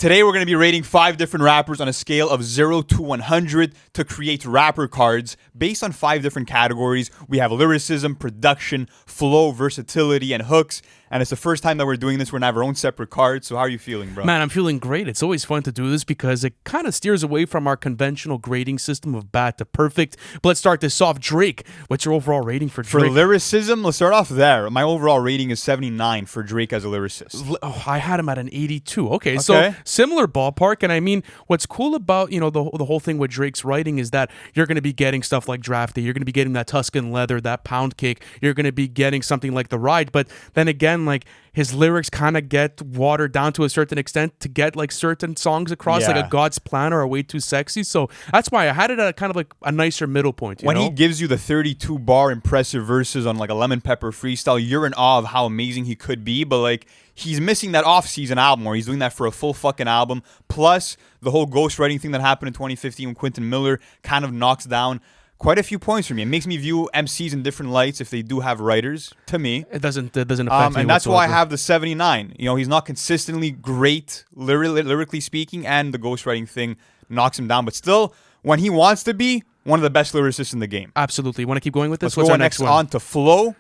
Today we're going to be rating 5 different rappers on a scale of 0 to 100 to create rapper cards based on 5 different categories. We have lyricism, production, flow, versatility, and hooks. And it's the first time that we're doing this. We're going to have our own separate cards. So how are you feeling, bro? Man, I'm feeling great. It's always fun to do this because it kind of steers away from our conventional grading system of bad to perfect. But let's start this off. Drake, what's your overall rating for Drake? For lyricism, let's start off there. My overall rating is 79 for Drake as a lyricist. Oh, I had him at an 82. Okay, so similar ballpark. And I mean, what's cool about, the whole thing with Drake's writing is that you're going to be getting stuff like Draft Day. You're going to be getting that Tuscan Leather, that Pound Cake. You're going to be getting something like The Ride. But then again, like, his lyrics kind of get watered down to a certain extent to get like certain songs across, like a God's Plan or a Way Too Sexy. So that's why I had it at kind of like a nicer middle point. When he gives you the 32 bar impressive verses on like a Lemon Pepper freestyle, you're in awe of how amazing he could be. But like, he's missing that off-season album where he's doing that for a full fucking album. Plus, the whole ghostwriting thing that happened in 2015 when Quentin Miller kind of knocks down quite a few points for me. It makes me view MCs in different lights if they do have writers, to me. It doesn't affect me and that's whatsoever. why I have the 79. He's not consistently great lyrically speaking, and the ghostwriting thing knocks him down. But still, when he wants to be, one of the best lyricists in the game. Absolutely. Want to keep going with this? Let's go next on to flow.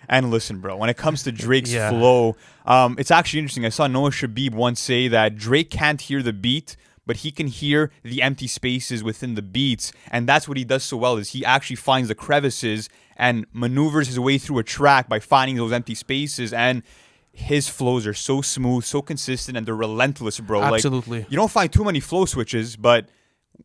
And listen, bro, when it comes to Drake's flow, it's actually interesting. I saw Noah Shabib once say that Drake can't hear the beat, but he can hear the empty spaces within the beats. And that's what he does so well, is he actually finds the crevices and maneuvers his way through a track by finding those empty spaces. And his flows are so smooth, so consistent, and they're relentless, bro. Absolutely. Like, you don't find too many flow switches, but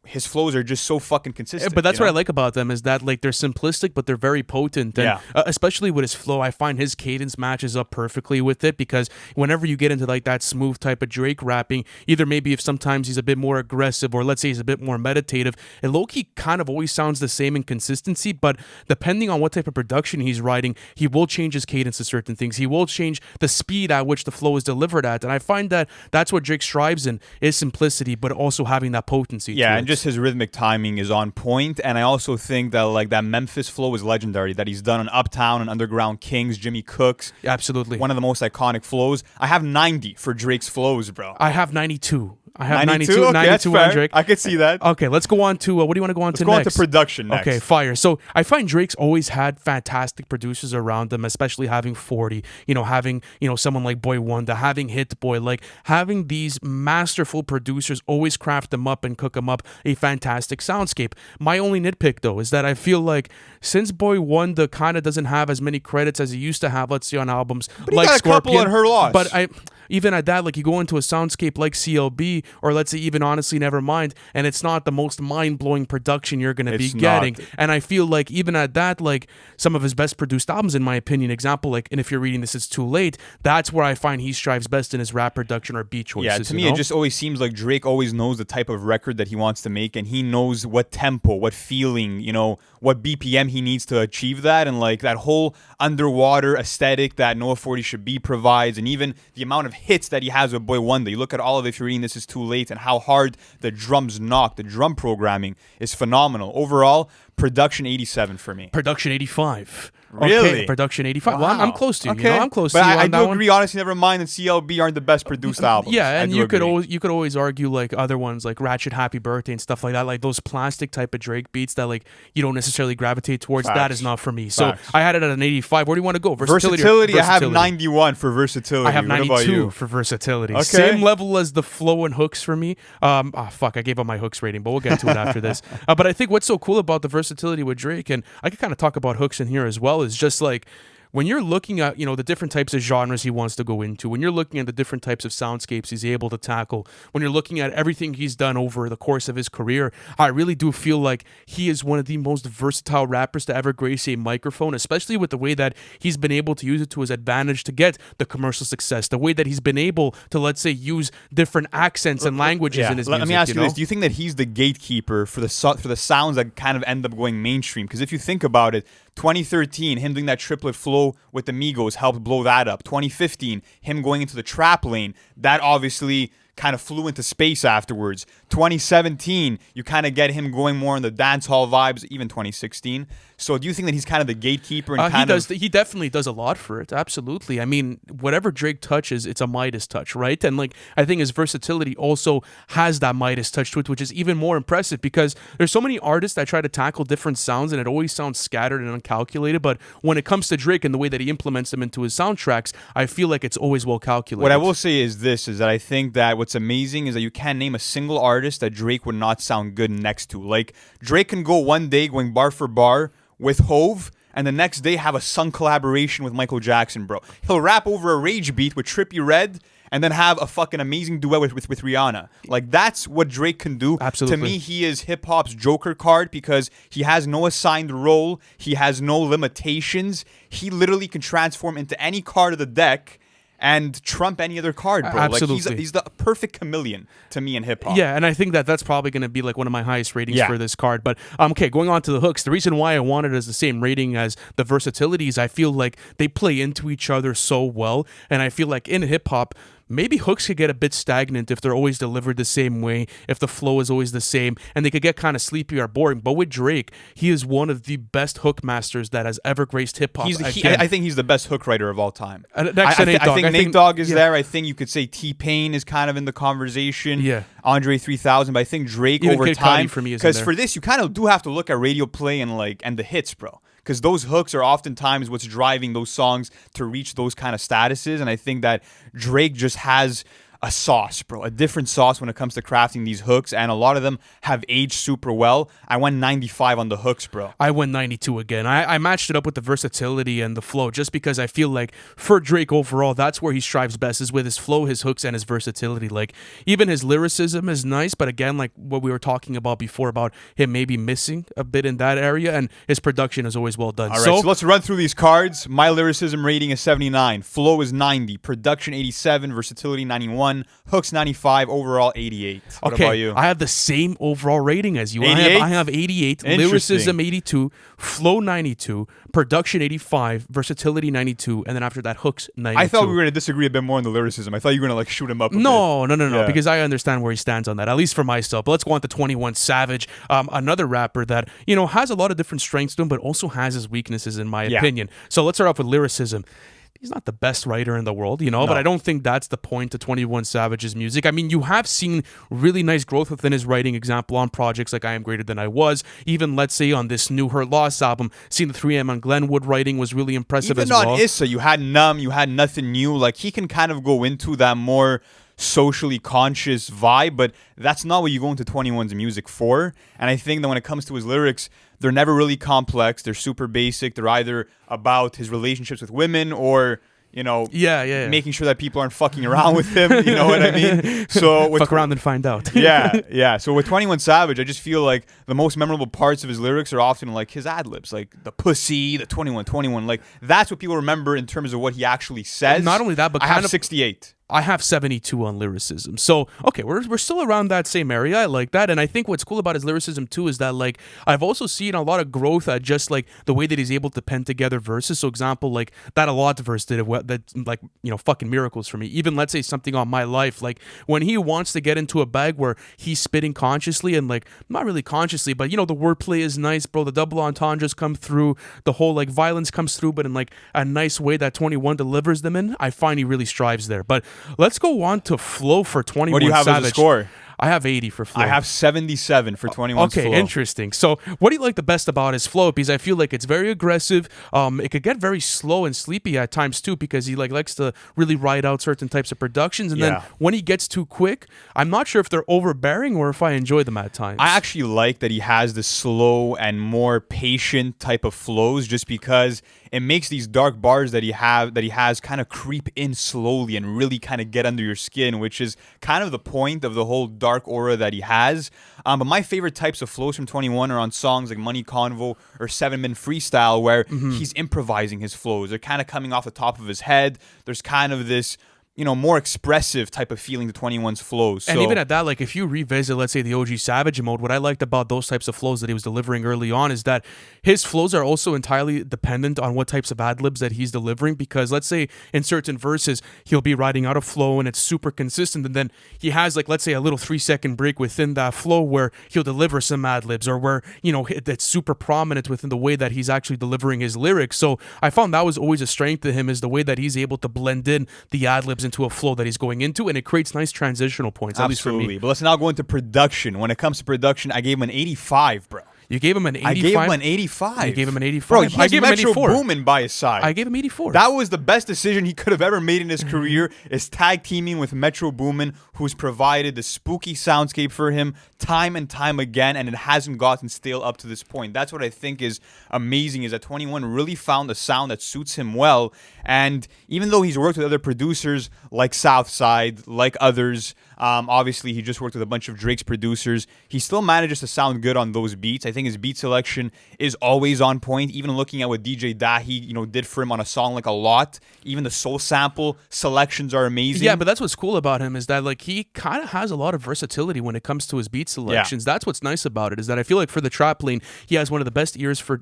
his flows are just so fucking consistent. But that's what I like about them, is that like they're simplistic, but they're very potent. And especially with his flow, I find his cadence matches up perfectly with it, because whenever you get into like that smooth type of Drake rapping, either maybe if sometimes he's a bit more aggressive or let's say he's a bit more meditative, it low-key kind of always sounds the same in consistency, but depending on what type of production he's writing, he will change his cadence to certain things. He will change the speed at which the flow is delivered at. And I find that that's what Drake strives in, is simplicity, but also having that potency to it. And just his rhythmic timing is on point. And I also think that like that Memphis flow is legendary, that he's done on Uptown and Underground Kings, Jimmy Cooks. Absolutely. One of the most iconic flows. I have 90 for Drake's flows, bro. I have 92. I have 92 Okay, 92 on Drake. I could see that. Okay, let's go on to, what do you want to go on to next? Let's go on to production next. Okay, fire. So I find Drake's always had fantastic producers around him, especially having 40, having, someone like Boy Wonder, having Hit Boy, like having these masterful producers always craft them up and cook them up a fantastic soundscape. My only nitpick, though, is that I feel like since Boy Wonder kind of doesn't have as many credits as he used to have, let's say on albums but like he got Scorpion, a couple on Her Loss. But even at that, like you go into a soundscape like CLB, or let's say even Honestly Nevermind, and it's not the most mind-blowing production you're going to be getting. And I feel like even at that, like some of his best produced albums, in my opinion, example, like, and if you're reading this, It's Too Late, that's where I find he strives best in his rap production or beat choices. Yeah, to me, it just always seems like Drake always knows the type of record that he wants to make, and he knows what tempo, what feeling, what BPM he needs to achieve that, and like that whole underwater aesthetic that Noah 40 Shabib provides, and even the amount of hits that he has with Boy Wonder. You look at all of it if you're reading This Is Too Late, and how hard the drums knock. The drum programming is phenomenal. Overall, production 87 for me. Production 85. Really? Okay, production 85. Wow. Well, I'm close to you. Okay. I'm close but to you. I on do that agree. Honestly, Nevermind and CLB aren't the best produced albums. Yeah, and you could always argue like other ones like Ratchet Happy Birthday and stuff like that, like those plastic type of Drake beats that like you don't necessarily gravitate towards. Facts. That is not for me. So Facts. I had it at an 85. Where do you want to go? Versatility. I have 91 for versatility. I have 92 for versatility. Okay. Same level as the flow and hooks for me. Fuck, I gave up my hooks rating, but we'll get to it after this. But I think what's so cool about the versatility with Drake, and I could kind of talk about hooks in here as well, is just like, when you're looking at, the different types of genres he wants to go into, when you're looking at the different types of soundscapes he's able to tackle, when you're looking at everything he's done over the course of his career, I really do feel like he is one of the most versatile rappers to ever grace a microphone, especially with the way that he's been able to use it to his advantage to get the commercial success, the way that he's been able to, let's say, use different accents and languages in his music. Let me ask you this. Do you think that he's the gatekeeper for the sounds that kind of end up going mainstream? Because if you think about it, 2013, him doing that triplet flow with the Migos helped blow that up. 2015, him going into the trap lane, that obviously kind of flew into space afterwards. 2017, you kind of get him going more on the dance hall vibes, even 2016. So do you think that he's kind of the gatekeeper? And he definitely does a lot for it. Absolutely. I mean, whatever Drake touches, it's a Midas touch, right? And like, I think his versatility also has that Midas touch to it, which is even more impressive because there's so many artists that try to tackle different sounds and it always sounds scattered and uncalculated. But when it comes to Drake and the way that he implements them into his soundtracks, I feel like it's always well calculated. What I will say is this, is that I think that what's amazing is that you can't name a single artist that Drake would not sound good next to. Like, Drake can go one day going bar for bar with Hove, and the next day have a sung collaboration with Michael Jackson, bro. He'll rap over a rage beat with Trippie Redd, and then have a fucking amazing duet with Rihanna. Like, that's what Drake can do. Absolutely. To me, he is hip-hop's Joker card because he has no assigned role. He has no limitations. He literally can transform into any card of the deck and trump any other card, bro. Absolutely. Like, he's the perfect chameleon to me in hip-hop. Yeah, and I think that that's probably going to be like one of my highest ratings for this card. But okay, going on to the hooks, the reason why I wanted it as the same rating as the versatility is I feel like they play into each other so well, and I feel like in hip-hop, maybe hooks could get a bit stagnant if they're always delivered the same way, if the flow is always the same, and they could get kind of sleepy or boring. But with Drake, he is one of the best hook masters that has ever graced hip-hop. I think he's the best hook writer of all time. I think Nate Dogg is there. I think you could say T-Pain is kind of in the conversation. Yeah. Andre 3000, but I think Drake Even over Kid time, Cudi for me is in because there. for this you kind of do have to look at radio play and the hits, bro. Because those hooks are oftentimes what's driving those songs to reach those kind of statuses, and I think that Drake just has a sauce, bro, a different sauce when it comes to crafting these hooks, and a lot of them have aged super well. I went 95 on the hooks, bro. I went 92 again. I matched it up with the versatility and the flow just because I feel like for Drake overall, that's where he strives best, is with his flow, his hooks, and his versatility. Like, even his lyricism is nice, but again, like what we were talking about before about him maybe missing a bit in that area, and his production is always well done. All right, so let's run through these cards. My lyricism rating is 79, flow is 90, production 87, versatility 91, hooks 95, overall 88. What about you? I have the same overall rating as you. 88? I have 88, lyricism 82, flow 92, production 85, versatility 92, and then after that, hooks 92. I thought we were going to disagree a bit more on the lyricism. I thought you were going to like shoot him up a bit. No, Yeah. because I understand where he stands on that, at least for myself. But let's go on to 21 Savage, another rapper that, you know, has a lot of different strengths to him, but also has his weaknesses, in my opinion. So let's start off with lyricism. He's not the best writer in the world, you know, but I don't think that's the point to 21 Savage's music. I mean, you have seen really nice growth within his writing, example on projects like I Am Greater Than I Was. Even, let's say, on this new Hurt Loss album, seeing the 3M on Glenwood writing was really impressive as well. Even on Issa, you had Numb, you had Nothing New. Like, he can kind of go into that more socially conscious vibe, but that's not what you go into 21's music for. And I think that when it comes to his lyrics, they're never really complex. They're super basic. They're either about his relationships with women or, you know, making sure that people aren't fucking around with him. You know what I mean? So fuck around and find out. yeah. So with 21 Savage, I just feel like the most memorable parts of his lyrics are often like his ad-libs, like the pussy, the 21. Like, that's what people remember in terms of what he actually says. Not only that, but I have 68. I have 72 on lyricism. So, okay, we're still around that same area. I like that. And I think what's cool about his lyricism, too, is that, like, I've also seen a lot of growth at just, like, the way that he's able to pen together verses. So, example, like, that A Lot verse did that, like, you know, fucking miracles for me. Even, let's say, something on My Life. Like, when he wants to get into a bag where he's spitting consciously and, like, not really consciously, but, you know, the wordplay is nice, bro. The double entendres come through. The whole, like, violence comes through, but in, like, a nice way that 21 delivers them in. I find he really strives there. But let's go on to flow for 21 Savage. What do you have as a score? I have 80 for flow. I have 77 for 21's flow. Okay, interesting. So what do you like the best about his flow? Because I feel like it's very aggressive. It could get very slow and sleepy at times too, because he like likes to really ride out certain types of productions. And then when he gets too quick, I'm not sure if they're overbearing or if I enjoy them at times. I actually like that he has the slow and more patient type of flows, just because it makes these dark bars that he has kind of creep in slowly and really kind of get under your skin, which is kind of the point of the whole dark aura that he has. But my favorite types of flows from 21 are on songs like Money Convo or 7 Min Freestyle, where he's improvising his flows. They're kind of coming off the top of his head. There's kind of this more expressive type of feeling to 21's flows. And even at that, like if you revisit, let's say the OG Savage mode, what I liked about those types of flows that he was delivering early on is that his flows are also entirely dependent on what types of ad-libs that he's delivering, because let's say in certain verses, he'll be riding out a flow and it's super consistent, and then he has like, let's say a little 3-second break within that flow where he'll deliver some ad-libs, or where, that's super prominent within the way that he's actually delivering his lyrics. So I found that was always a strength to him, is the way that he's able to blend in the ad-libs into a flow that he's going into, and it creates nice transitional points. Absolutely. At least for me. But let's now go into production. When it comes to production, I gave him an 85, bro. You gave him an 85? I gave him an 85. You gave him an 85? Bro, he I gave him an Metro 84. Boomin by his side. I gave him 84. That was the best decision he could have ever made in his career, is tag teaming with Metro Boomin, who's provided the spooky soundscape for him time and time again, and it hasn't gotten stale up to this point. That's what I think is amazing, is that 21 really found a sound that suits him well. And even though he's worked with other producers like Southside, like others, obviously he just worked with a bunch of Drake's producers, he still manages to sound good on those beats. I think his beat selection is always on point. Even looking at what DJ Dahi, did for him on a song like A Lot, even the soul sample selections are amazing. Yeah, but that's what's cool about him, is that like he kind of has a lot of versatility when it comes to his beat selections. Yeah. That's what's nice about it, is that I feel like for the trap lane, he has one of the best ears for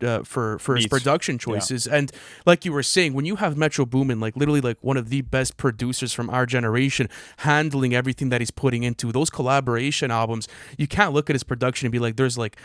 his production choices. Yeah. And like you were saying, when you have Metro Boomin, like literally like one of the best producers from our generation, handling everything that he's putting into those collaboration albums, you can't look at his production and be like, there's like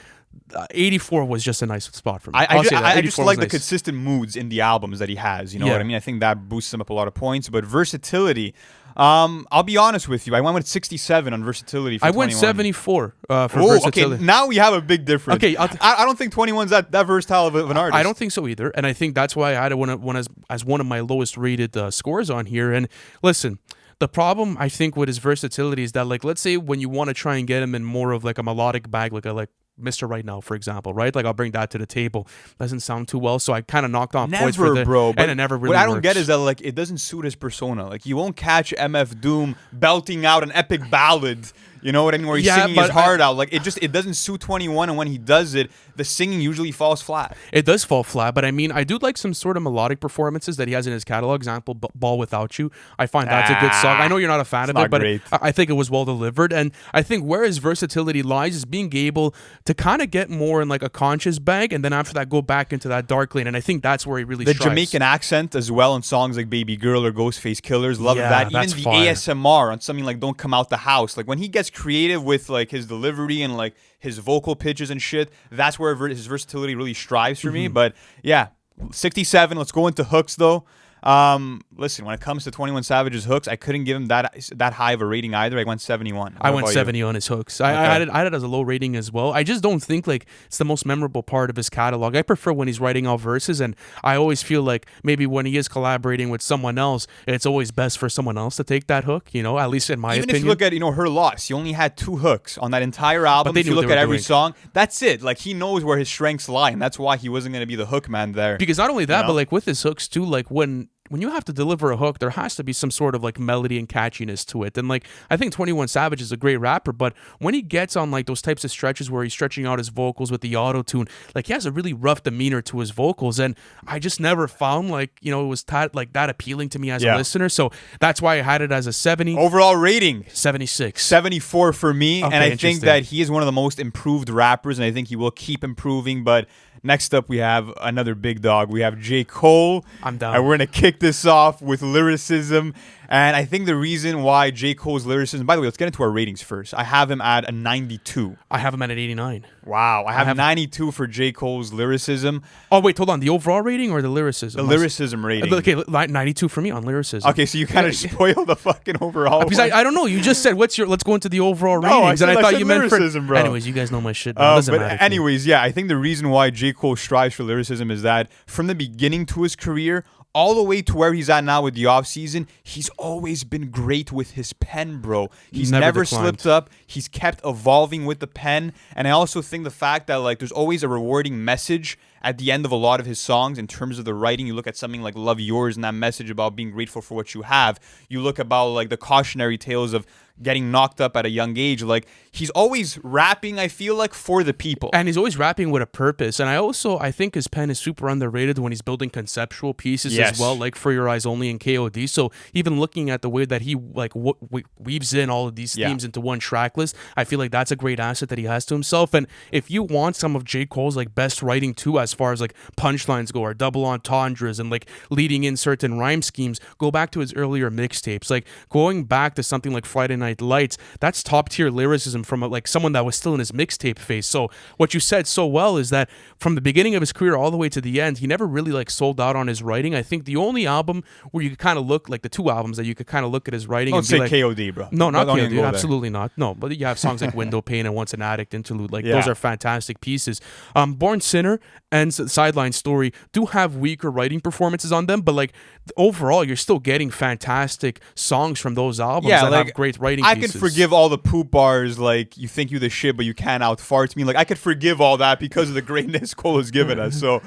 84 was just a nice spot for me. I just like the consistent moods in the albums that he has. You know what I mean? I think that boosts him up a lot of points. But versatility, I'll be honest with you. I went with 67 on versatility for 21. I went 74 for versatility. Okay, now we have a big difference. Okay, I don't think 21's that versatile of an artist. I don't think so either. And I think that's why I had one as one of my lowest rated scores on here. And listen, the problem I think with his versatility is that, like, let's say when you want to try and get him in more of like a melodic bag, like Mr. Right Now, for example, right? Like, I'll bring that to the table. Doesn't sound too well, so I kind of knocked off points for it, bro. And it never really What I don't works. get is that, like, it doesn't suit his persona. Like, you won't catch MF Doom belting out an epic ballad, you know what I mean, where he's singing his heart out. Like, it doesn't suit 21, and when he does it, the singing usually falls flat. It does fall flat, but I mean, I do like some sort of melodic performances that he has in his catalog. Example, Ball Without You. I find that's a good song. I know you're not a fan of it, but I think it was well delivered. And I think where his versatility lies is being able to kind of get more in like a conscious bag, and then after that go back into that dark lane. And I think that's where he really strives. The Jamaican accent as well in songs like Baby Girl or Ghostface Killers. Love that. Even the fire. ASMR on something like Don't Come Out the House. Like, when he gets creative with like his delivery and like his vocal pitches and shit, that's where his versatility really strives for me. But yeah, 67. Let's go into hooks though. Listen, when it comes to 21 Savage's hooks, I couldn't give him that high of a rating either. I went 71. I went 70 on his hooks. I had it as a low rating as well. I just don't think like it's the most memorable part of his catalog. I prefer when he's writing out verses, and I always feel like maybe when he is collaborating with someone else, it's always best for someone else to take that hook, at least in my opinion. Even if you look at, Her Loss, he only had 2 hooks on that entire album. But if you look at every song, that's it. Like, he knows where his strengths lie, and that's why he wasn't going to be the hook man there. Because not only that, but like with his hooks too, like when you have to deliver a hook, there has to be some sort of like melody and catchiness to it. And like, I think 21 Savage is a great rapper, but when he gets on like those types of stretches where he's stretching out his vocals with the auto-tune, like he has a really rough demeanor to his vocals. And I just never found like, it was that appealing to me as a listener. So that's why I had it as a 70. Overall rating? 76. 74 for me. Okay, and I think that he is one of the most improved rappers, and I think he will keep improving. But next up, we have another big dog. We have J. Cole. I'm down. And we're going to kick this off with lyricism. And I think the reason why J. Cole's lyricism... By the way, let's get into our ratings first. I have him at a 92. I have him at an 89. Wow. I have 92 for J. Cole's lyricism. Oh, wait, hold on. The overall rating or the lyricism? The lyricism rating. Okay, 92 for me on lyricism. Okay, so you kind of spoiled the fucking overall because I don't know. You just said, let's go into the overall ratings. No, I thought you meant lyricism, bro. Anyways, you guys know my shit. Doesn't matter. Anyways, yeah, I think the reason why J. Cole strives for lyricism is that from the beginning to his career, all the way to where he's at now with the offseason, he's always been great with his pen, bro. He's never slipped up. He's kept evolving with the pen. And I also think the fact that like there's always a rewarding message at the end of a lot of his songs in terms of the writing. You look at something like Love Yours and that message about being grateful for what you have. You look about like the cautionary tales of getting knocked up at a young age. Like, he's always rapping, I feel like, for the people. And he's always rapping with a purpose. And I think his pen is super underrated when he's building conceptual pieces as well, like For Your Eyes Only and KOD. So even looking at the way that he like weaves in all of these themes into one track list, I feel like that's a great asset that he has to himself. And if you want some of J. Cole's like best writing too, as far as like punchlines go or double entendres and like leading in certain rhyme schemes, go back to his earlier mixtapes. Like going back to something like Friday Night Lights, that's top tier lyricism from like someone that was still in his mixtape phase. So what you said so well is that from the beginning of his career all the way to the end, he never really like sold out on his writing. I think the only album where you could kind of look like the two albums that you could kind of look at his writing. Don't and say be like, KOD, bro. No, not KOD. Absolutely not. No, but you have songs like Window Pane and Once an Addict interlude. Like those are fantastic pieces. Born Sinner and Sideline Story do have weaker writing performances on them, but like overall, you're still getting fantastic songs from those albums that have great writing pieces. I could forgive all the poop bars, like you think you the shit, but you can't out-fart me. Like I could forgive all that because of the greatness Cole has given us. So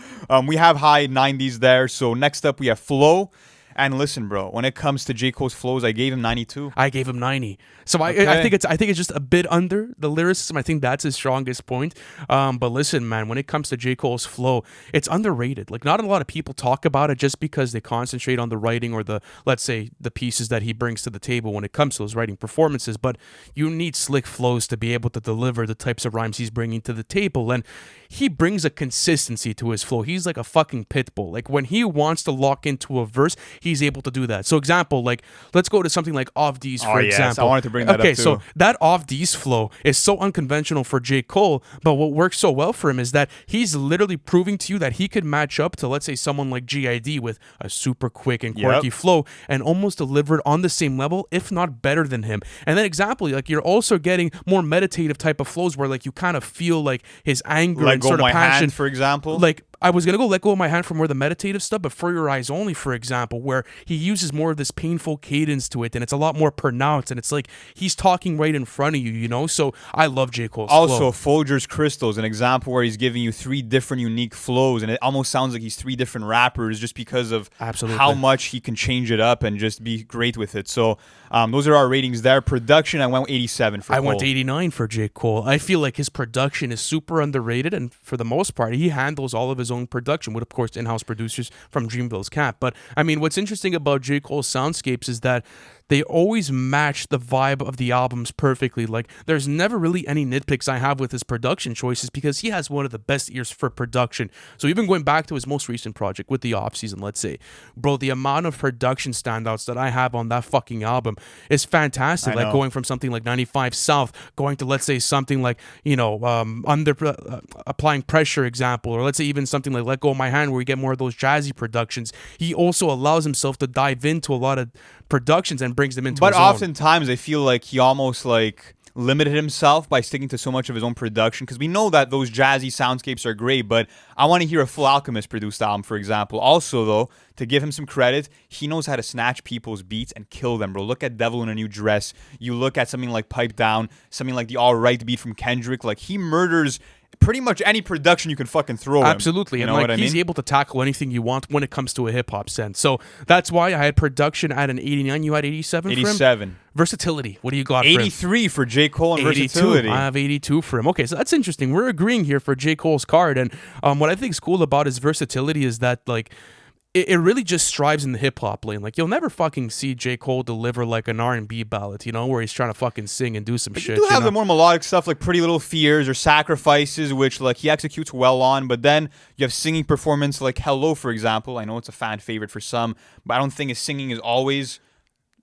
we have high 90s there. So next up we have Flow. And listen, bro, when it comes to J. Cole's flows, I gave him 92. I gave him 90. So I think it's just a bit under the lyricism. I think that's his strongest point. But listen, man, when it comes to J. Cole's flow, it's underrated. Like not a lot of people talk about it just because they concentrate on the writing or the, let's say, the pieces that he brings to the table when it comes to those writing performances. But you need slick flows to be able to deliver the types of rhymes he's bringing to the table. And he brings a consistency to his flow. He's like a fucking pit bull. Like when he wants to lock into a verse, he's able to do that. So example, like let's go to something like Off D's, for example. I wanted to bring that up too. So that Off D's flow is so unconventional for J. Cole, but what works so well for him is that he's literally proving to you that he could match up to, let's say, someone like GID with a super quick and quirky flow and almost delivered on the same level, if not better than him. And then example, like you're also getting more meditative type of flows where like you kind of feel like his anger and sort of passion. Hand, for example. Like I was gonna go Let Go of My Hand for more of the meditative stuff, but For Your Eyes Only, for example, where he uses more of this painful cadence to it, and it's a lot more pronounced, and it's like he's talking right in front of you, you know? So I love J. Cole's also, flow. Folger's Crystals, an example where he's giving you 3 different unique flows, and it almost sounds like he's 3 different rappers just because of how much he can change it up and just be great with it. So those are our ratings there. Production, I went 87 for Cole. I went 89 for J. Cole. I feel like his production is super underrated, and for the most part, he handles all of his own production with, of course, in-house producers from Dreamville's Cap. But, I mean, what's interesting about J. Cole's soundscapes is that they always match the vibe of the albums perfectly. Like, there's never really any nitpicks I have with his production choices because he has one of the best ears for production. So even going back to his most recent project with the off-season, let's say, bro, the amount of production standouts that I have on that fucking album is fantastic. Like going from something like 95 South, going to, let's say, something like, you know, Applying Pressure example, or let's say even something like Let Go of My Hand where you get more of those jazzy productions. He also allows himself to dive into a lot of productions and brings them into his own. Oftentimes I feel like he almost like limited himself by sticking to so much of his own production, because we know that those jazzy soundscapes are great, but I want to hear a Full Alchemist produced album, for example. Also, though, to give him some credit, he knows how to snatch people's beats and kill them, bro. Look at Devil in a New Dress. You look at something like Pipe Down, something like the All Right beat from Kendrick. Like, he murders pretty much any production you can fucking throw him. Absolutely. You and know what I he's mean? able to tackle anything you want when it comes to a hip-hop sense. So that's why I had production at an 89. You had 87 for him? 87. Versatility. What do you got for him? 83 for J. Cole and versatility. I have 82 for him. Okay, so that's interesting. We're agreeing here for J. Cole's card. And what I think is cool about his versatility is that, like, it really just strives in the hip-hop lane. Like, you'll never fucking see J. Cole deliver, like, an R&B ballad, you know, where he's trying to fucking sing and do some shit. You do have the more melodic stuff like Pretty Little Fears or Sacrifices, which, like, he executes well on. But then you have singing performance like Hello, for example. I know it's a fan favorite for some, but I don't think his singing is always,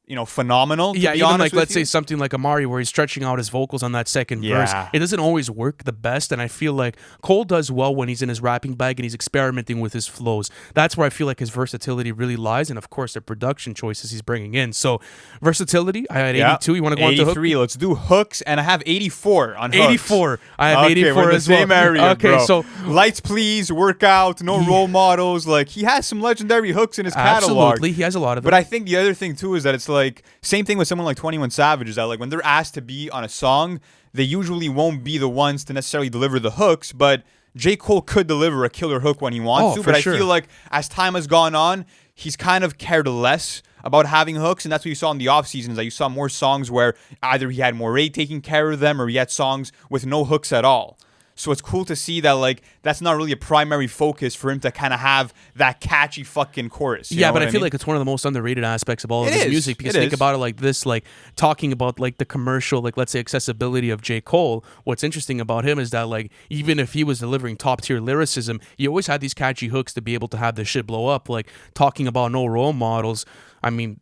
you know, phenomenal. Yeah, even like, let's say something like Amari where he's stretching out his vocals on that second verse. It doesn't always work the best, and I feel like Cole does well when he's in his rapping bag and he's experimenting with his flows. That's where I feel like his versatility really lies, and of course the production choices he's bringing in. So versatility, I had 82. You want to go on to 83? Hook? Let's do hooks, and I have 84 on hooks. 84. I have 84 we're in the as well. same area, okay, bro. so Lights Please, Workout, No Role Models. Like, he has some legendary hooks in his catalog. Absolutely, he has a lot of them. But I think the other thing too is that it's like same thing with someone like 21 Savage, is that like when they're asked to be on a song, they usually won't be the ones to necessarily deliver the hooks, but J. Cole could deliver a killer hook when he wants to. But I feel like as time has gone on, he's kind of cared less about having hooks, and that's what you saw in the off seasons. That you saw more songs where either he had Moray taking care of them, or he had songs with no hooks at all. So it's cool to see that, like, that's not really a primary focus for him to kind of have that catchy fucking chorus. Yeah, but I feel like it's one of the most underrated aspects of all of his music, because think about it like this, like talking about like the commercial, like let's say accessibility of J. Cole. What's interesting about him is that like even if he was delivering top tier lyricism, he always had these catchy hooks to be able to have this shit blow up. Like talking about no role models. I mean,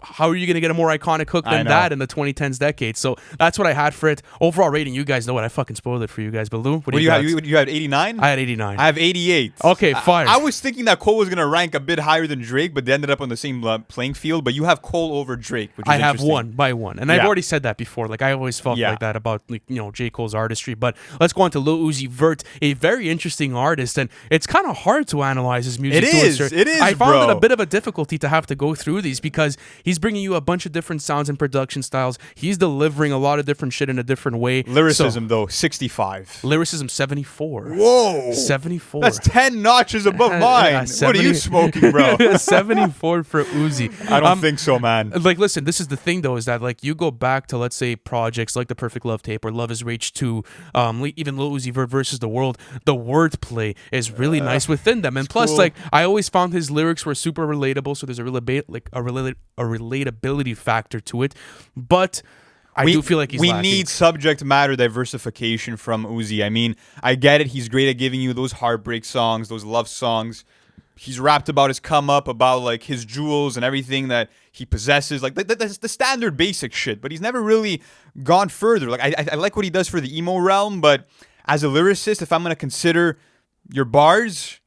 how are you going to get a more iconic hook than that in the 2010s decade? So that's what I had for it. Overall rating, you guys know what I fucking spoiled it for you guys. But Lou, what do you got? You had 89? I had 89. I have 88. Okay, fire. I was thinking that Cole was going to rank a bit higher than Drake, but they ended up on the same playing field. But you have Cole over Drake, which is I have one by one. And I've already said that before. Like, I always felt like that about, like, you know, J. Cole's artistry. But let's go on to Lil Uzi Vert, a very interesting artist. And it's kind of hard to analyze his music. It is, I found it a bit of a difficulty to have to go through these, because he's bringing you a bunch of different sounds and production styles. He's delivering a lot of different shit in a different way. Lyricism, though, 65. Lyricism, 74. Whoa. 74. That's 10 notches above mine. What are you smoking, bro? 74 for Uzi. I don't think so, man. Like, listen, this is the thing, though, is that, like, you go back to, let's say, projects like The Perfect Love Tape or Love is Rage 2, even Lil Uzi Vert versus the World, the wordplay is really nice within them. And plus, like, I always found his lyrics were super relatable, so there's a relatability factor to it, but I do feel like we need subject matter diversification from Uzi. I mean, I get it. He's great at giving you those heartbreak songs, those love songs. He's rapped about his come up, about like his jewels and everything that he possesses, like the standard basic shit. But he's never really gone further. Like I like what he does for the emo realm, but as a lyricist, if I'm gonna consider your bars,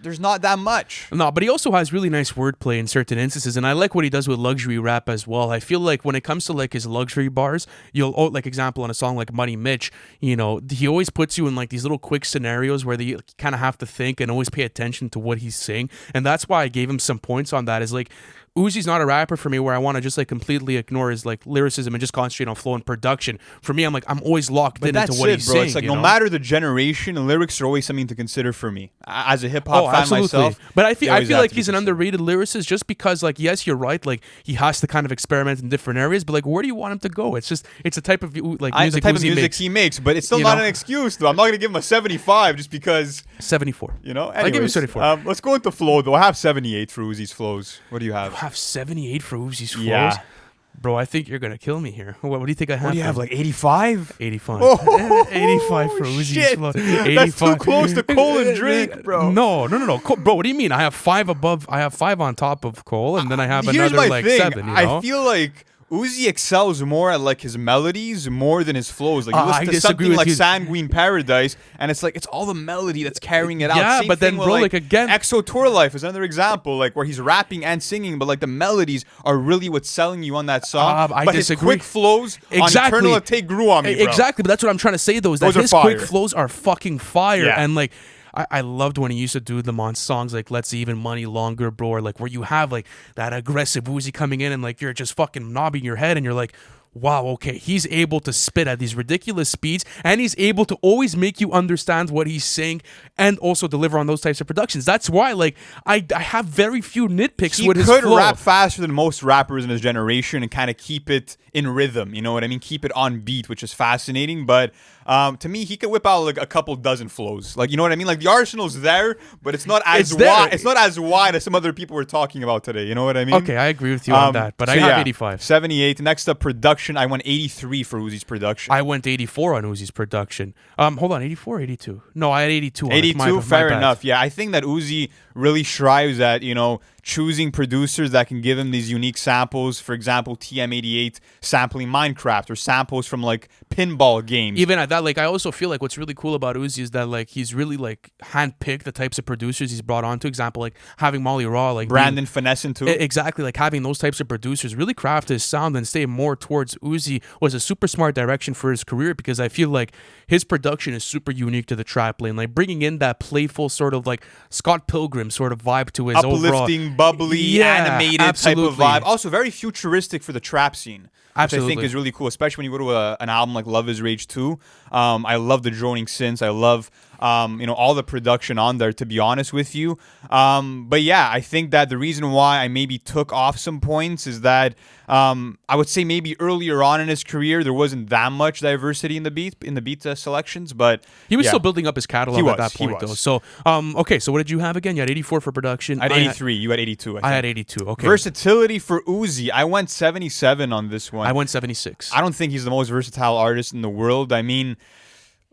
there's not that much. No, but he also has really nice wordplay in certain instances, and I like what he does with luxury rap as well. I feel like when it comes to like his luxury bars, like example on a song like Money Mitch, you know, he always puts you in like these little quick scenarios where you kind of have to think and always pay attention to what he's saying, and that's why I gave him some points on that. Is like, Uzi's not a rapper for me where I want to just like completely ignore his like lyricism and just concentrate on flow and production. For me, I'm always locked into what he's saying. It's like no matter the generation, lyrics are always something to consider for me as a hip hop fan myself. But I feel like he's an underrated lyricist just because, like, yes, you're right. Like, he has to kind of experiment in different areas, but like, where do you want him to go? It's a type of like music, he makes, but it's still not an excuse though. I'm not gonna give him a 75 just because 74. You know, I give him 74. Let's go into flow though. I have 78 for Uzi's flows. What do you have? I have 78 for Uzi's flows. Yeah. Bro, I think you're gonna kill me here. What do you think I have? What do you have? Like 85? 85. Oh, 85 for Uzi's flows. 85. That's too close to Cole and Drake, bro. No. Bro, what do you mean? I have 5 on top of Cole, and then I have another like thing. 7. You know? I feel like Uzi excels more at like his melodies more than his flows. Like you listen to something like Sanguine Paradise, and it's like it's all the melody that's carrying it out. Yeah, Same but then bro, like again, EXO Tour Life is another example, like where he's rapping and singing, but like the melodies are really what's selling you on that song. I but disagree. His quick flows on Eternal Take grew on me, bro. Exactly, but that's what I'm trying to say though, is that his quick flows are fucking fire, and like I loved when he used to do them on songs like Let's Even Money Longer, bro, or like where you have like that aggressive Uzi coming in and like you're just fucking nodding your head and you're like, wow, okay, he's able to spit at these ridiculous speeds, and he's able to always make you understand what he's saying and also deliver on those types of productions. That's why, like, I have very few nitpicks with his flow. He could rap faster than most rappers in his generation and kind of keep it in rhythm, you know what I mean? Keep it on beat, which is fascinating, but to me, he could whip out like a couple dozen flows. Like, you know what I mean? Like, the arsenal's there, but it's not as wide. It's not as wide as some other people were talking about today. You know what I mean? Okay, I agree with you on that, but I have 85. 78. Next up, production. I went 83 for Uzi's production. I went 84 on Uzi's production. Hold on, 84 or 82? No, I had 82 on 82, fair enough. Yeah, I think that Uzi really strives at, you know, choosing producers that can give him these unique samples. For example, TM88 sampling Minecraft or samples from like pinball games. Even at that, like, I also feel like what's really cool about Uzi is that like he's really like handpicked the types of producers he's brought on. To example, like having Molly Raw, like Brandon Finesse too. Exactly, like having those types of producers really craft his sound and stay more towards Uzi was a super smart direction for his career, because I feel like his production is super unique to the trap lane, like bringing in that playful sort of like Scott Pilgrim sort of vibe to his uplifting, bubbly, animated type of vibe. Also very futuristic for the trap scene. Which I think is really cool, especially when you go to an album like Love is Rage 2. I love the droning synths. I love all the production on there, to be honest with you. But yeah, I think that the reason why I maybe took off some points is that I would say maybe earlier on in his career there wasn't that much diversity in the beat selections, but he was still building up his catalog at that point though. So okay, so what did you have again? You had 84 for production. I had 83. You had 82. I had 82. Okay. Versatility for Uzi. I went 77 on this one. I went 76. I don't think he's the most versatile artist in the world. I mean,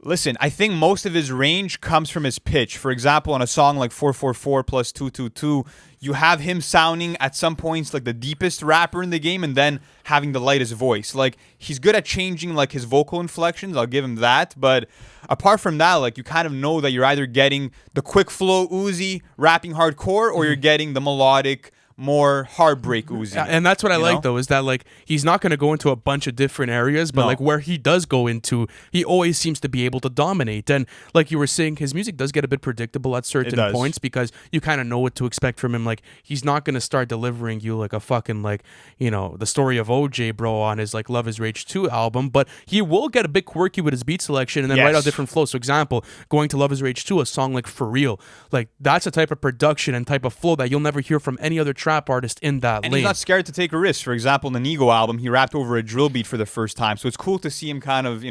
listen, I think most of his range comes from his pitch. For example, on a song like 444 plus 222, you have him sounding at some points like the deepest rapper in the game and then having the lightest voice. Like, he's good at changing like his vocal inflections. I'll give him that. But apart from that, like, you kind of know that you're either getting the quick flow Uzi rapping hardcore or you're getting the melodic, more heartbreak Uzi. And that's what I like though, is that like he's not going to go into a bunch of different areas, but like where he does go into, he always seems to be able to dominate. And like you were saying, his music does get a bit predictable at certain points because you kind of know what to expect from him. Like, he's not going to start delivering you like a fucking like, the story of OJ, bro, on his like Love Is Rage 2 album, but he will get a bit quirky with his beat selection and then write out different flows. So example, going to Love Is Rage 2, a song like For Real, like that's a type of production and type of flow that you'll never hear from any other trap artist in that and lane. He's not scared to take a risk. For example, in the Nego album, he rapped over a drill beat for the first time. So it's cool to see him kind of,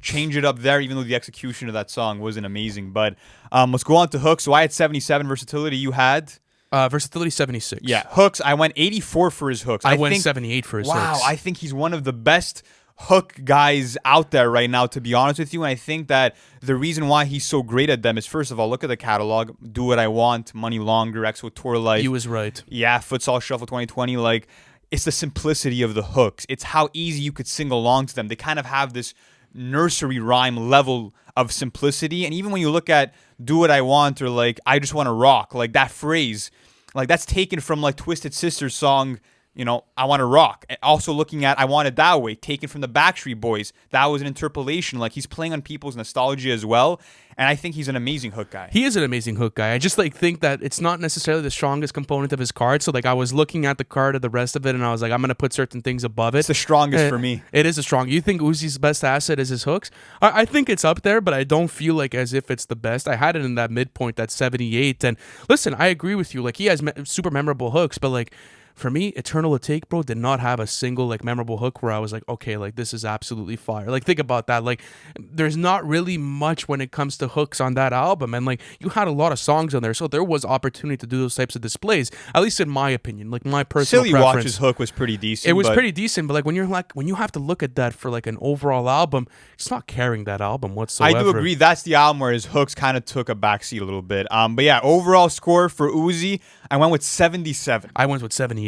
change it up there, even though the execution of that song wasn't amazing. But let's go on to hooks. So I had 77 versatility. You had? Versatility 76. Yeah, hooks. I went 84 for his hooks. I went 78 for his hooks. Wow, I think he's one of the best hook guys out there right now, to be honest with you. And I think that the reason why he's so great at them is, first of all, look at the catalog. Do What I Want, Money Longer, Exo Tour Life. He was right. Yeah, Futsal Shuffle 2020. Like, it's the simplicity of the hooks. It's how easy you could sing along to them. They kind of have this nursery rhyme level of simplicity. And even when you look at Do What I Want or like I Just Want to Rock, like that phrase, like that's taken from like Twisted Sister's song, I Want to Rock. Also looking at I Want It That Way, taken from the Backstreet Boys. That was an interpolation. Like, he's playing on people's nostalgia as well. And I think he's an amazing hook guy. He is an amazing hook guy. I just think that it's not necessarily the strongest component of his card. So like I was looking at the card of the rest of it and I was like, I'm going to put certain things above it. It's the strongest for me. It is a strong. You think Uzi's best asset is his hooks? I think it's up there, but I don't feel like as if it's the best. I had it in that midpoint, that 78. And listen, I agree with you. Like, he has super memorable hooks, but like, for me, Eternal Take, bro, did not have a single like memorable hook where I was like, okay, like this is absolutely fire. Like, think about that. Like, there's not really much when it comes to hooks on that album, and like you had a lot of songs on there, so there was opportunity to do those types of displays. At least in my opinion, like my personal Silly preference. Watch's hook was pretty decent. It was pretty decent, but like when you have to look at that for like an overall album, it's not carrying that album whatsoever. I do agree. That's the album where his hooks kind of took a backseat a little bit. But yeah, overall score for Uzi, I went with 77. I went with 78.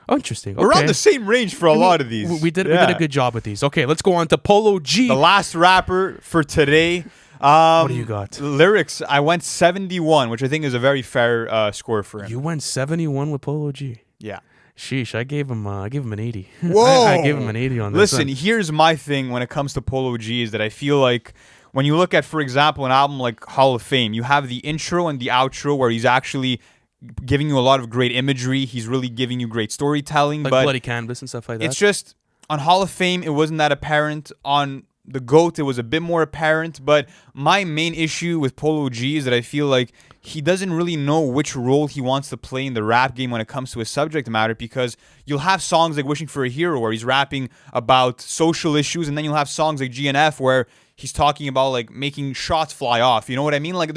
Oh, interesting. We're on the same range for a lot of these. We did a good job with these. Okay, let's go on to Polo G. The last rapper for today. What do you got? Lyrics, I went 71, which I think is a very fair score for him. You went 71 with Polo G. Yeah. Sheesh, I gave him an 80. Whoa. I gave him an 80 on this. Listen, here's my thing when it comes to Polo G is that I feel like when you look at, for example, an album like Hall of Fame, you have the intro and the outro where he's actually giving you a lot of great imagery. He's really giving you great storytelling. Like but Bloody Canvas and stuff like that. It's just, on Hall of Fame, it wasn't that apparent. On the GOAT, it was a bit more apparent. But my main issue with Polo G is that I feel like he doesn't really know which role he wants to play in the rap game when it comes to his subject matter, because you'll have songs like Wishing for a Hero where he's rapping about social issues, and then you'll have songs like GNF where he's talking about like making shots fly off. You know what I mean? Like,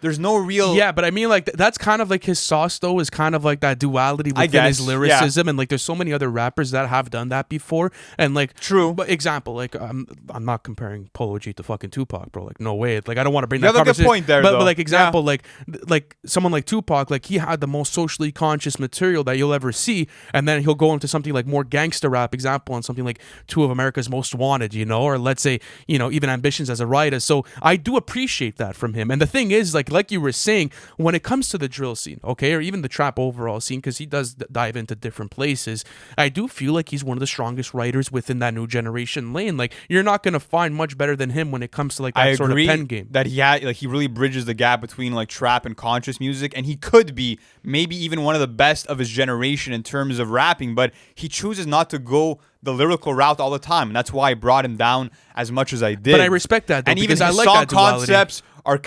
there's no real... Yeah, but I mean, like, that's kind of like his sauce, though, is kind of like that duality within his lyricism. Yeah. And, like, there's so many other rappers that have done that before. And, like... True. But example, like, I'm not comparing Polo G to fucking Tupac, bro. Like, no way. Like, I don't want to bring that conversation. You have a good point there, but like, example, like someone like Tupac, like, he had the most socially conscious material that you'll ever see. And then he'll go into something like more gangster rap, example, on something like Two of America's Most Wanted, or let's say, even Ambitions as a writer. So I do appreciate that from him. And the thing is, like you were saying, when it comes to the drill scene, okay, or even the trap overall scene, because he does dive into different places, I do feel like he's one of the strongest writers within that new generation lane. Like, you're not going to find much better than him when it comes to like that sort of pen game. That he really bridges the gap between like trap and conscious music, and he could be maybe even one of the best of his generation in terms of rapping, but he chooses not to go the lyrical route all the time, and that's why I brought him down as much as I did. But I respect that, though, and even his I like song that duality. concepts are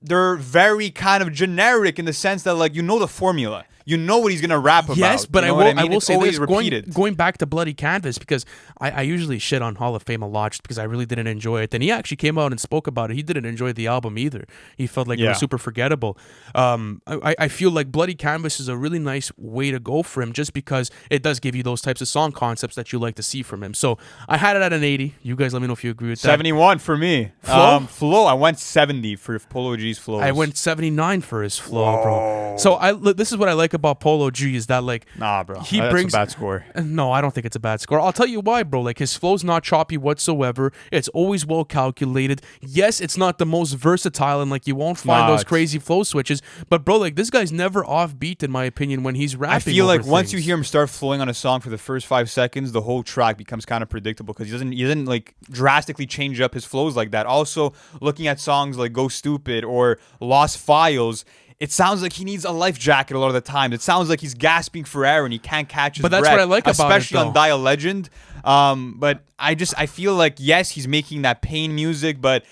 they're very kind of generic in the sense that, like, you know the formula. You know what he's going to rap about. Yes, but you know I will say this, repeated. Going back to Bloody Canvas, because I usually shit on Hall of Fame a lot just because I really didn't enjoy it. And he actually came out and spoke about it. He didn't enjoy the album either. He felt like it was super forgettable. I feel like Bloody Canvas is a really nice way to go for him just because it does give you those types of song concepts that you like to see from him. So I had it at an 80. You guys let me know if you agree with that. 71 for me. Flow, I went 70 for Polo G's flows. I went 79 for his flow, bro. So this is what I like about Polo G is that, like, nah, bro, he that's brings a bad score. No, I don't think it's a bad score. I'll tell you why, bro. Like, his flow's not choppy whatsoever. It's always well calculated. Yes, it's not the most versatile, and like you won't find those crazy flow switches. But bro, like, this guy's never offbeat in my opinion when he's rapping. I feel like things. Once you hear him start flowing on a song for the first 5 seconds, the whole track becomes kind of predictable because he doesn't like drastically change up his flows like that. Also, looking at songs like Go Stupid or Lost Files, it sounds like he needs a life jacket a lot of the time. It sounds like he's gasping for air and he can't catch his breath. But that's what I like about it, especially on though. Die a Legend. But I feel like, yes, he's making that pain music, but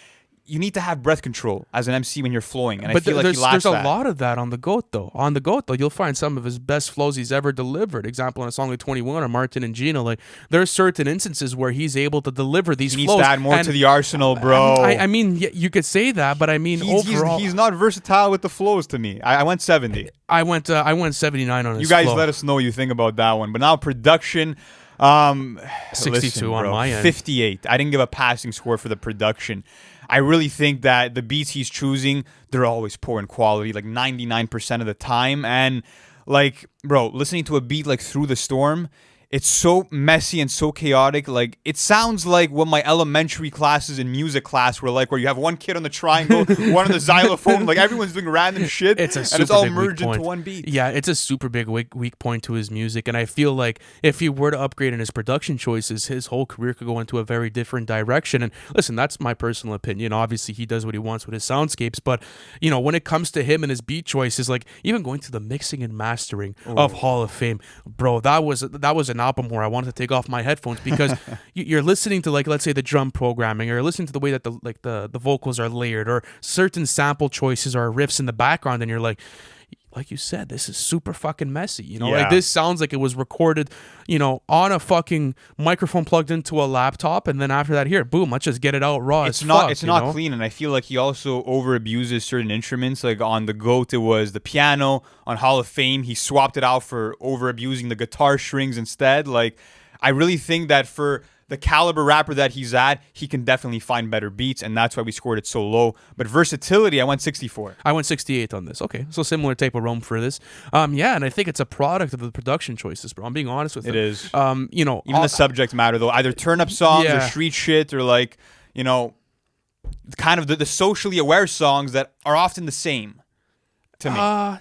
you need to have breath control as an MC when you're flowing, and I feel like he lacks there's that. a lot of that on the GOAT though. On the GOAT though, you'll find some of his best flows he's ever delivered. Example, in a song like 21 or Martin and Gino, like there are certain instances where he's able to deliver these He flows. needs to add more to the arsenal, bro. I mean, you could say that, but I mean, overall, he's not versatile with the flows to me. I went 70. I went 79 on his You guys flow. let us know what you think about that one. But now production. 62 listen, on bro, my end. 58. I didn't give a passing score for the production. I really think that the beats he's choosing, they're always poor in quality, like 99% of the time. And like, bro, listening to a beat like Through the Storm, it's so messy and so chaotic. Like, it sounds like what my elementary classes in music class were like, where you have one kid on the triangle, one on the xylophone, like everyone's doing random shit, and it's all merged into one beat. Yeah, it's a super big weak point to his music, and I feel like if he were to upgrade in his production choices, his whole career could go into a very different direction. And listen, that's my personal opinion. Obviously, he does what he wants with his soundscapes, but you know, when it comes to him and his beat choices, like even going to the mixing and mastering of Hall of Fame, bro, that was an album where I wanted to take off my headphones because you're listening to, like, let's say the drum programming, or listening to the way that the vocals are layered, or certain sample choices or riffs in the background, and you're like you said, this is super fucking messy, you know? Like, this sounds like it was recorded, you know, on a fucking microphone plugged into a laptop, and then after that, here, boom, let's just get it out raw. It's not clean, and I feel like he also over abuses certain instruments. Like on the GOAT, it was the piano. On Hall of Fame, he swapped it out for over abusing the guitar strings instead. Like, I really think that for the caliber rapper that he's at, he can definitely find better beats, and that's why we scored it so low. But versatility, I went 64. I went 68 on this. Okay, so similar type of roam for this. Yeah, and I think it's a product of the production choices, bro. I'm being honest with you. It is. You know, even the subject matter though, either turn up songs or street shit, or like, you know, kind of the socially aware songs that are often the same. To me,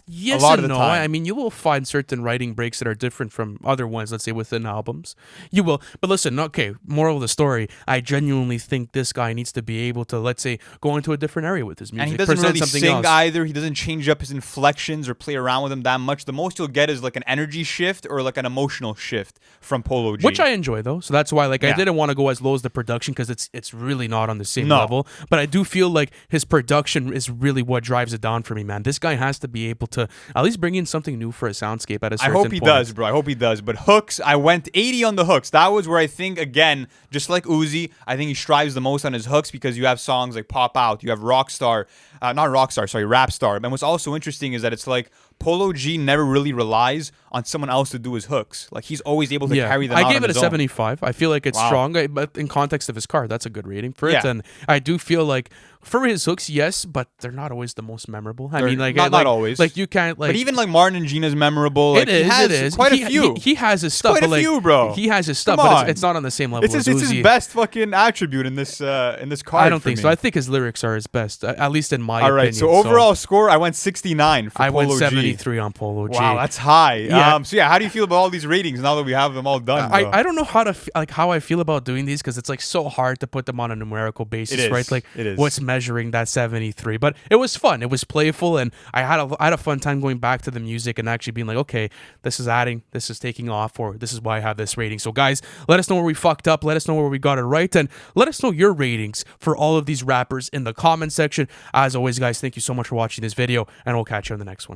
yes a lot and of the no. time. I mean, you will find certain writing breaks that are different from other ones, let's say within albums. You will. But listen, okay, moral of the story, I genuinely think this guy needs to be able to, let's say, go into a different area with his music. And he doesn't really something sing else. either. He doesn't change up his inflections or play around with them that much. The most you'll get is like an energy shift or like an emotional shift from Polo G. Which I enjoy though. So that's why, like, I didn't want to go as low as the production because it's really not on the same level. But I do feel like his production is really what drives it down for me, man. This guy has to be able to at least bring in something new for a soundscape at a certain point. I hope he does, bro. I hope he does. But hooks, I went 80 on the hooks. That was where I think, again, just like Uzi, I think he strives the most on his hooks because you have songs like Pop Out, you have Rap Star. And what's also interesting is that it's like Polo G never really relies on someone else to do his hooks. Like, he's always able to carry them out. I gave on it a his own. 75. I feel like it's strong, but in context of his card, that's a good rating for it. And I do feel like for his hooks, yes, but they're not always the most memorable. I mean, like, not always. Like, you can't, like, but even like Martin and Gina's memorable. Like, it is. Quite a few. He has his stuff. Quite a few, bro. He has his stuff, Come but on. it's not on the same level. It's as his Uzi. best fucking attribute in this card. I don't think me. so. I think his lyrics are his best, at least in my All opinion. right. So overall score, I went 69 for I Polo went G. 73 on Polo G. Wow, that's high. Yeah. So yeah, how do you feel about all these ratings now that we have them all done? Bro? I don't know how I feel about doing these because it's like so hard to put them on a numerical basis, It is. right? Like, It is. what's measuring that 73. But it was fun. It was playful, and I had a fun time going back to the music and actually being like, okay, this is adding, this is taking off, or this is why I have this rating. So guys, let us know where we fucked up. Let us know where we got it right, and let us know your ratings for all of these rappers in the comment section. As always, guys, thank you so much for watching this video, and we'll catch you on the next one.